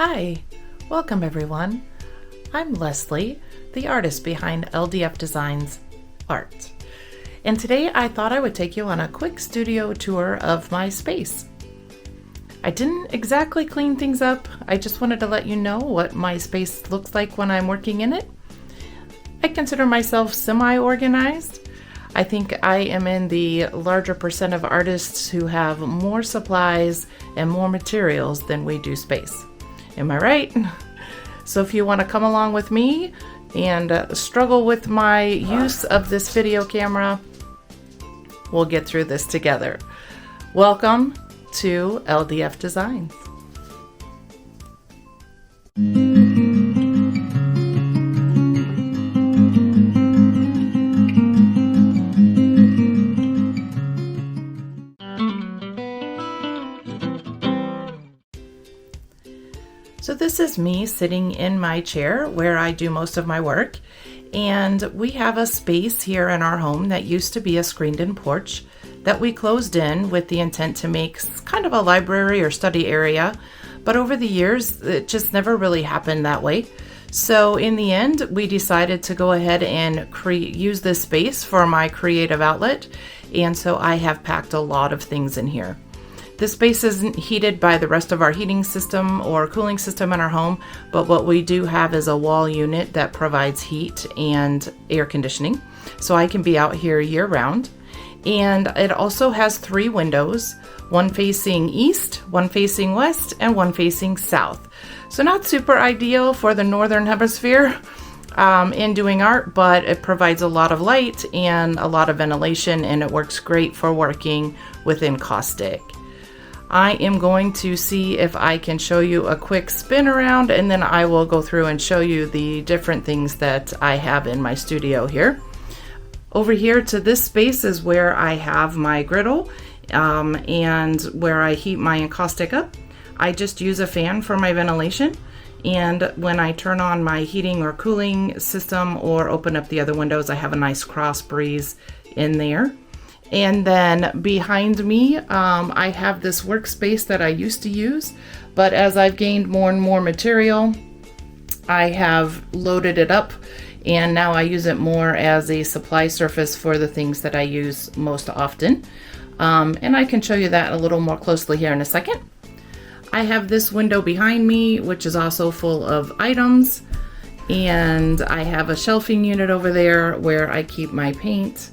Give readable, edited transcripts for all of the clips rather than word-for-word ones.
Hi, welcome everyone. I'm Leslie, the artist behind LDF-Designs art. And today I thought I would take you on a quick studio tour of my space. I didn't exactly clean things up. I just wanted to let you know what my space looks like when I'm working in it. I consider myself semi-organized. I think I am in the larger percent of artists who have more supplies and more materials than we do space. Am I right? So if you want to come along with me and struggle with my use of this video camera, we'll get through this together. Welcome to LDF Designs. So this is me sitting in my chair where I do most of my work, and we have a space here in our home that used to be a screened-in porch that we closed in with the intent to make kind of a library or study area, but over the years it just never really happened that way. So in the end we decided to go ahead and use this space for my creative outlet, and so I have packed a lot of things in here. This space isn't heated by the rest of our heating system or cooling system in our home, but what we do have is a wall unit that provides heat and air conditioning, so I can be out here year round. And it also has 3 windows, one facing east, one facing west, and one facing south. So not super ideal for the northern hemisphere in doing art, but it provides a lot of light and a lot of ventilation, and it works great for working with encaustic. I am going to see if I can show you a quick spin around, and then I will go through and show you the different things that I have in my studio here. Over here to this space is where I have my griddle and where I heat my encaustic up. I just use a fan for my ventilation, and when I turn on my heating or cooling system or open up the other windows, I have a nice cross breeze in there. And then behind me, I have this workspace that I used to use, but as I've gained more and more material, I have loaded it up, and now I use it more as a supply surface for the things that I use most often. And I can show you that a little more closely here in a second. I have this window behind me, which is also full of items, and I have a shelving unit over there where I keep my paint.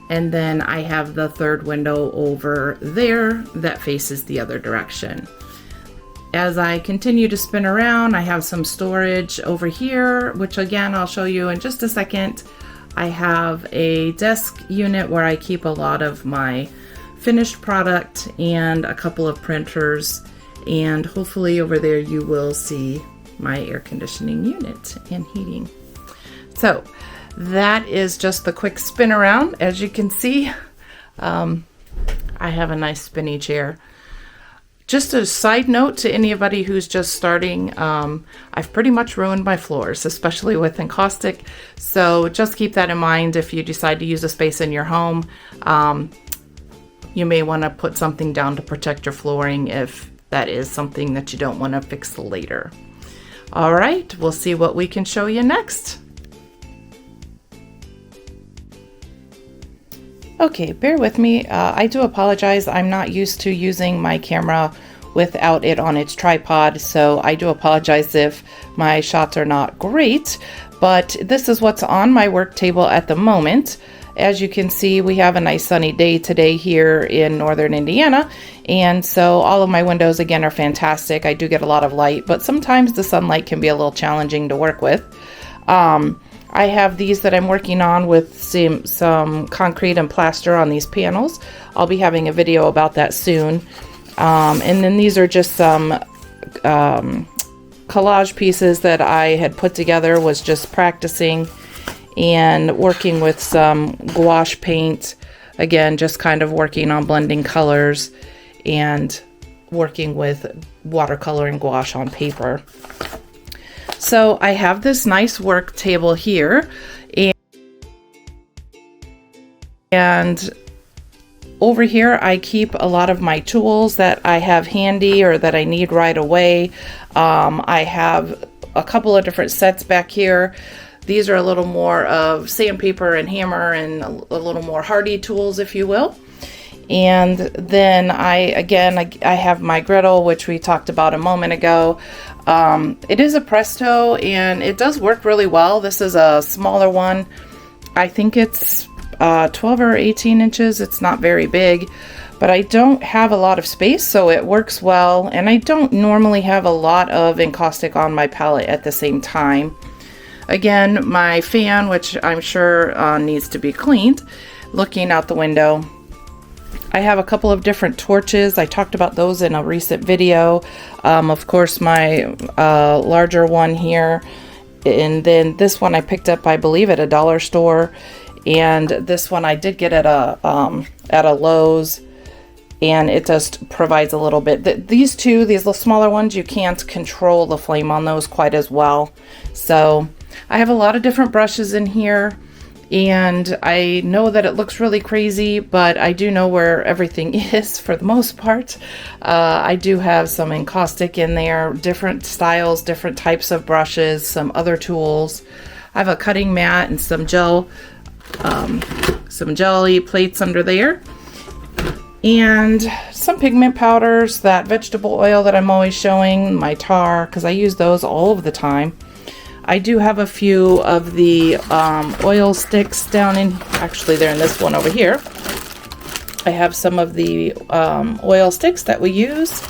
And then I have the third window over there that faces the other direction. As I continue to spin around, I have some storage over here, which again, I'll show you in just a second. I have a desk unit where I keep a lot of my finished product and a couple of printers. And hopefully over there you will see my air conditioning unit and heating. So that is just the quick spin around. As you can see, I have a nice spinny chair. Just a side note to anybody who's just starting, I've pretty much ruined my floors, especially with encaustic. So just keep that in mind if you decide to use a space in your home. You may want to put something down to protect your flooring if that is something that you don't want to fix later. All right, we'll see what we can show you next. Okay, bear with me. I do apologize. I'm not used to using my camera without it on its tripod, so I do apologize if my shots are not great, but this is what's on my work table at the moment. As you can see, we have a nice sunny day today here in northern Indiana, and so all of my windows again are fantastic. I do get a lot of light, but sometimes the sunlight can be a little challenging to work with. I have these that I'm working on with some concrete and plaster on these panels. I'll be having a video about that soon. And then these are just some collage pieces that I had put together, was just practicing and working with some gouache paint. Again, just kind of working on blending colors and working with watercolor and gouache on paper. So I have this nice work table here, and Over here, I keep a lot of my tools that I have handy or that I need right away. I have a couple of different sets back here. These are a little more of sandpaper and hammer and a little more hardy tools, if you will. And then I have my griddle, which we talked about a moment ago. It is a Presto and it does work really well. This is a smaller one. I think it's 12 or 18 inches. It's not very big, but I don't have a lot of space, so it works well. And I don't normally have a lot of encaustic on my palette at the same time. Again, my fan, which I'm sure needs to be cleaned, looking out the window. I have a couple of different torches. I talked about those in a recent video. Of course, my larger one here. And then this one I picked up, I believe, at a dollar store. And this one I did get at a Lowe's. And it just provides a little bit. These little smaller ones, you can't control the flame on those quite as well. So I have a lot of different brushes in here. And I know that it looks really crazy, but I do know where everything is for the most part. I do have some encaustic in there, different styles, different types of brushes, some other tools. I have a cutting mat and some jelly plates under there. And some pigment powders, that vegetable oil that I'm always showing, my tar, because I use those all of the time. I do have a few of the oil sticks down in, actually they're in this one over here. I have some of the oil sticks that we use.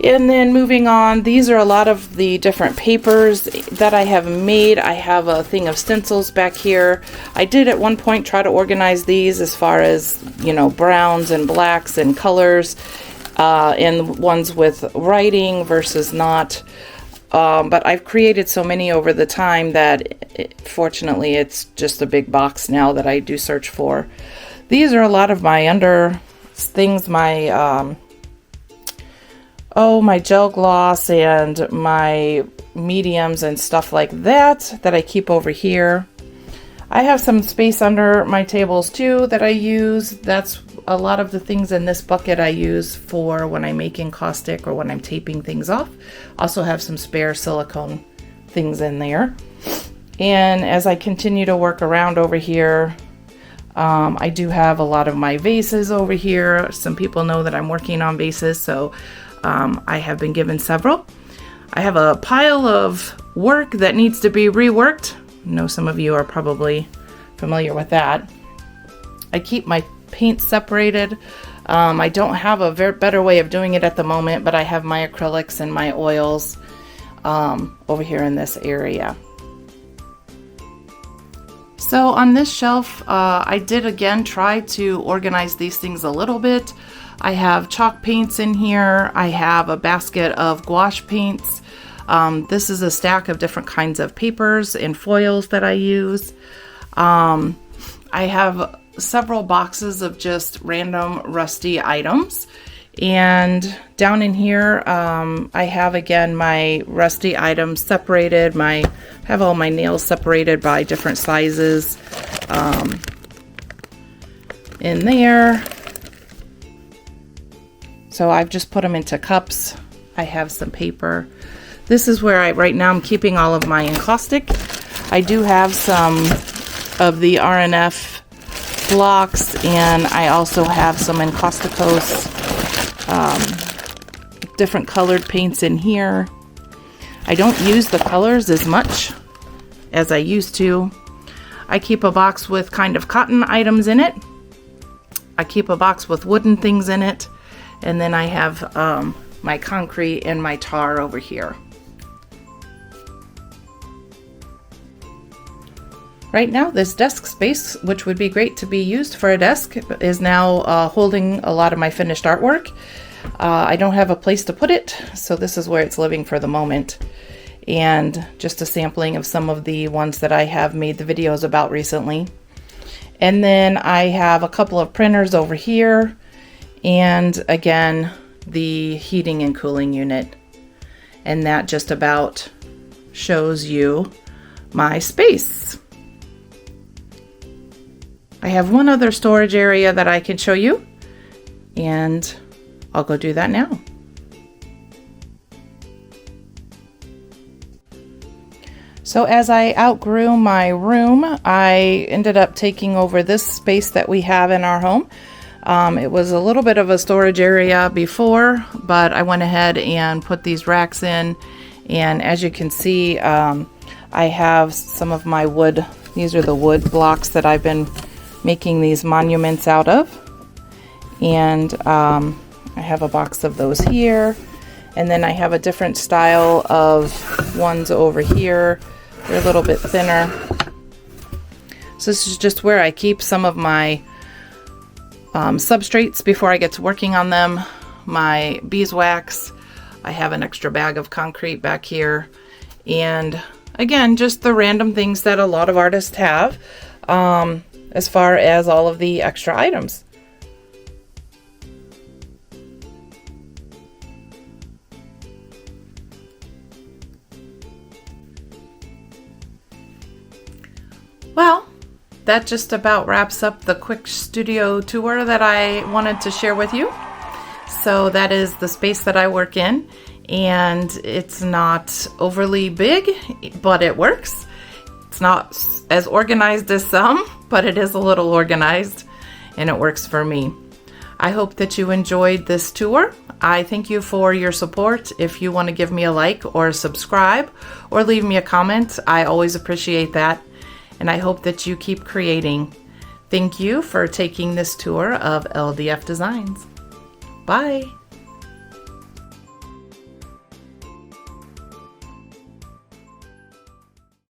And then moving on, these are a lot of the different papers that I have made. I have a thing of stencils back here. I did at one point try to organize these as far as, you know, browns and blacks and colors, and ones with writing versus not. But I've created so many over the time that fortunately it's just a big box now that I do search for. These are a lot of my things, my my gel gloss and my mediums and stuff like that I keep over here. I have some space under my tables too that I use. That's a lot of the things in this bucket I use for when I'm making caustic or when I'm taping things off. Also have some spare silicone things in there. And as I continue to work around over here, I do have a lot of my vases over here. Some people know that I'm working on vases, so I have been given several. I have a pile of work that needs to be reworked. I know some of you are probably familiar with that. I keep my paint separated. I don't have a better way of doing it at the moment, but I have my acrylics and my oils over here in this area. So on this shelf, I did again try to organize these things a little bit. I have chalk paints in here. I have a basket of gouache paints. This is a stack of different kinds of papers and foils that I use. I have several boxes of just random rusty items. And down in here, I have again my rusty items separated. I have all my nails separated by different sizes in there. So I've just put them into cups. I have some paper. This is where right now I'm keeping all of my encaustic. I do have some of the RNF blocks, and I also have some encausticos, different colored paints in here. I don't use the colors as much as I used to. I keep a box with kind of cotton items in it. I keep a box with wooden things in it. And then I have my concrete and my tar over here. Right now, this desk space, which would be great to be used for a desk, is now holding a lot of my finished artwork. I don't have a place to put it, so this is where it's living for the moment. And just a sampling of some of the ones that I have made the videos about recently. And then I have a couple of printers over here. And again, the heating and cooling unit. And that just about shows you my space. I have one other storage area that I can show you, and I'll go do that now. So as I outgrew my room, I ended up taking over this space that we have in our home. It was a little bit of a storage area before, but I went ahead and put these racks in, and as you can see, I have some of my wood. These are the wood blocks that I've been making these monuments out of, and I have a box of those here, and then I have a different style of ones over here. They're a little bit thinner. So this is just where I keep some of my substrates before I get to working on them. My beeswax. I have an extra bag of concrete back here. And again, just the random things that a lot of artists have as far as all of the extra items. Well, that just about wraps up the quick studio tour that I wanted to share with you. So that is the space that I work in, and it's not overly big, but it works. It's not as organized as some, but it is a little organized, and it works for me. I hope that you enjoyed this tour. I thank you for your support. If you want to give me a like or subscribe or leave me a comment, I always appreciate that. And I hope that you keep creating. Thank you for taking this tour of LDF Designs. Bye.